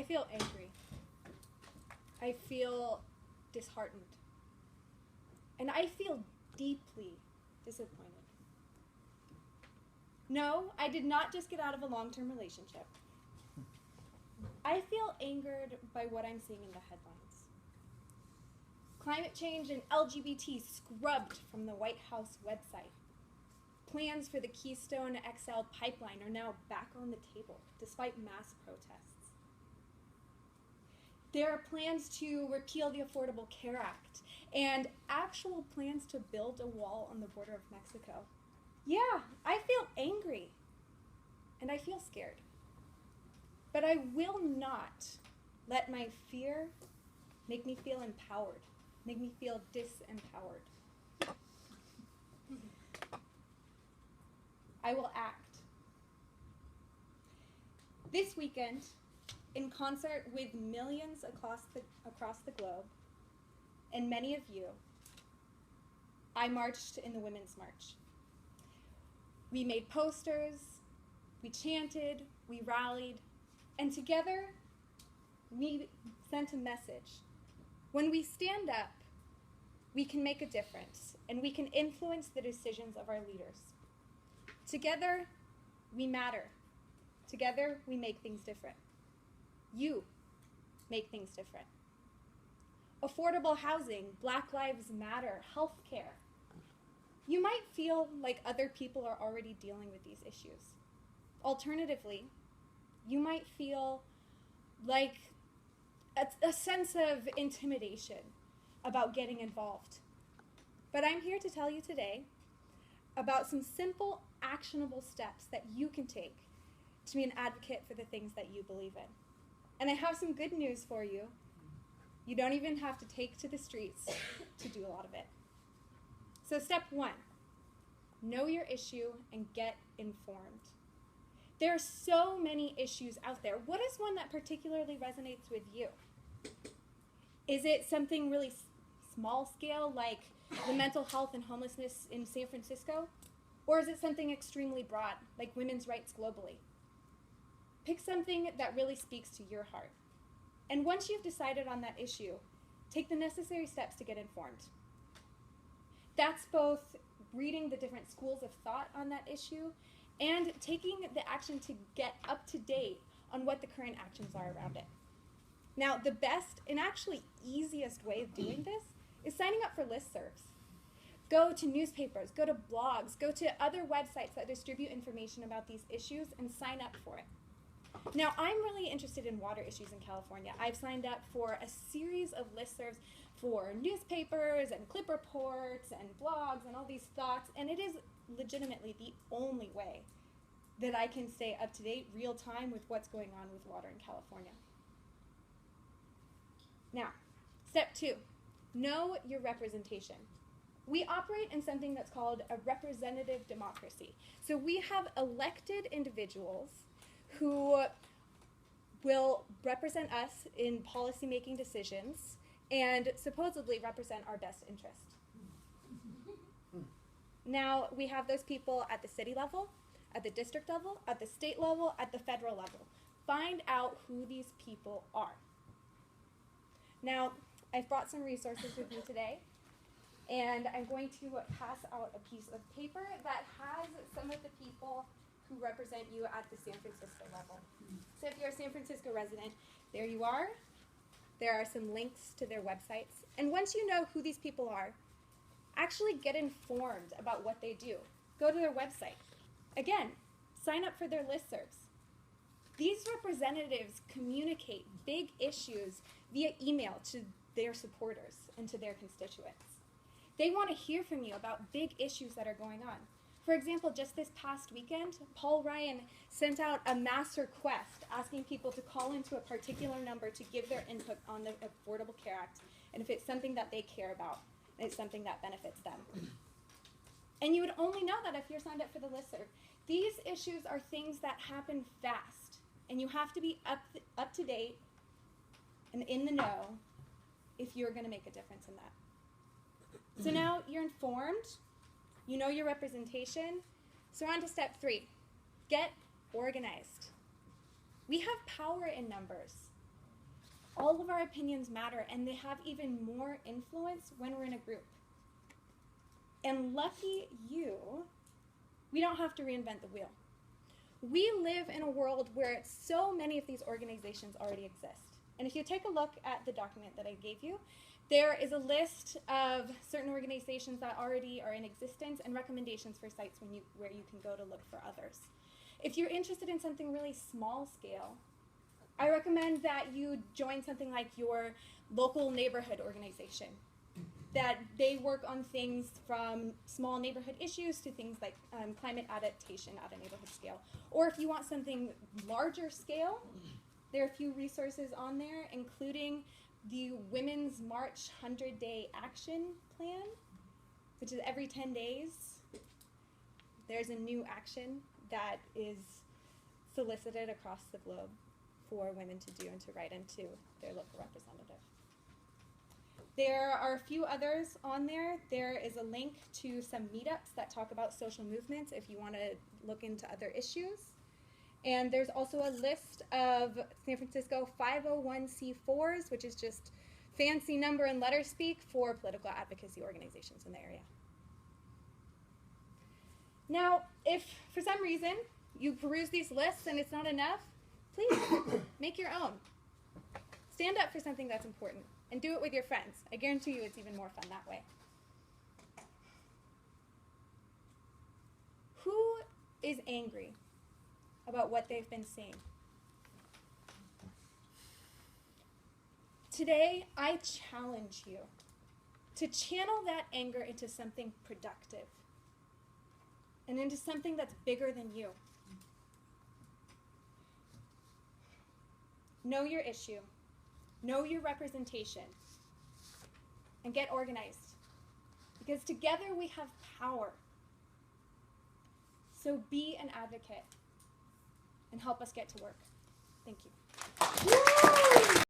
feel angry. I feel disheartened. And I feel deeply disappointed. No, I did not just get out of a long-term relationship. I feel angered by what I'm seeing in the headlines. Climate change and LGBT scrubbed from the White House website. Plans for the Keystone XL pipeline are now back on the table, despite mass protests. There are plans to repeal the Affordable Care Act and actual plans to build a wall on the border of Mexico. Yeah, I feel angry and I feel scared. But I will not let my fear make me feel empowered, make me feel disempowered. I will act. This weekend, in concert with millions across the globe, and many of you, I marched in the Women's March. We made posters, we chanted, we rallied, and together we sent a message. When we stand up, we can make a difference, and we can influence the decisions of our leaders. Together, we matter. Together, we make things different. You make things different. Affordable housing, Black Lives Matter, healthcare. You might feel like other people are already dealing with these issues. Alternatively, you might feel like a sense of intimidation about getting involved. But I'm here to tell you today about some simple, actionable steps that you can take to be an advocate for the things that you believe in. And I have some good news for you. You don't even have to take to the streets to do a lot of it. So step 1, know your issue and get informed. There are so many issues out there. What is one that particularly resonates with you? Is it something really small scale, like the mental health and homelessness in San Francisco? Or is it something extremely broad, like women's rights globally? Pick something that really speaks to your heart. And once you've decided on that issue, take the necessary steps to get informed. That's both reading the different schools of thought on that issue and taking the action to get up to date on what the current actions are around it. Now, the best and actually easiest way of doing this is signing up for listservs. Go to newspapers, go to blogs, go to other websites that distribute information about these issues and sign up for it. Now, I'm really interested in water issues in California. I've signed up for a series of listservs for newspapers and clip reports and blogs and all these thoughts, and it is legitimately the only way that I can stay up to date real time with what's going on with water in California. Now, step 2, know your representation. We operate in something that's called a representative democracy. So we have elected individuals who will represent us in policy-making decisions and supposedly represent our best interest. Now, we have those people at the city level, at the district level, at the state level, at the federal level. Find out who these people are. Now, I've brought some resources with me today, and I'm going to pass out a piece of paper that has some of the people who represent you at the San Francisco level. So if you're a San Francisco resident, there you are. There are some links to their websites. And once you know who these people are, actually get informed about what they do. Go to their website. Again, sign up for their listservs. These representatives communicate big issues via email to their supporters and to their constituents. They want to hear from you about big issues that are going on. For example, just this past weekend, Paul Ryan sent out a mass request asking people to call into a particular number to give their input on the Affordable Care Act, and if it's something that they care about, and it's something that benefits them. And you would only know that if you're signed up for the listserv. These issues are things that happen fast, and you have to be up to date and in the know if you're going to make a difference in that. So now you're informed. You know your representation. So on to step 3, get organized. We have power in numbers. all of our opinions matter, and they have even more influence when we're in a group. And lucky you, we don't have to reinvent the wheel. We live in a world where so many of these organizations already exist. And if you take a look at the document that I gave you, there is a list of certain organizations that already are in existence and recommendations for sites where you can go to look for others. If you're interested in something really small scale, I recommend that you join something like your local neighborhood organization, that they work on things from small neighborhood issues to things like climate adaptation at a neighborhood scale. Or if you want something larger scale, there are a few resources on there, including the Women's March 100-Day Action Plan, which is every 10 days. There's a new action that is solicited across the globe for women to do and to write into their local representative. There are a few others on there. There is a link to some meetups that talk about social movements if you want to look into other issues. And there's also a list of San Francisco 501c4s, which is just fancy number and letter speak for political advocacy organizations in the area. Now, if for some reason you peruse these lists and it's not enough, please make your own. Stand up for something that's important and do it with your friends. I guarantee you it's even more fun that way. Who is angry about what they've been seeing? Today, I challenge you to channel that anger into something productive and into something that's bigger than you. Know your issue, know your representation, and get organized. Because together we have power. So be an advocate and help us get to work. Thank you.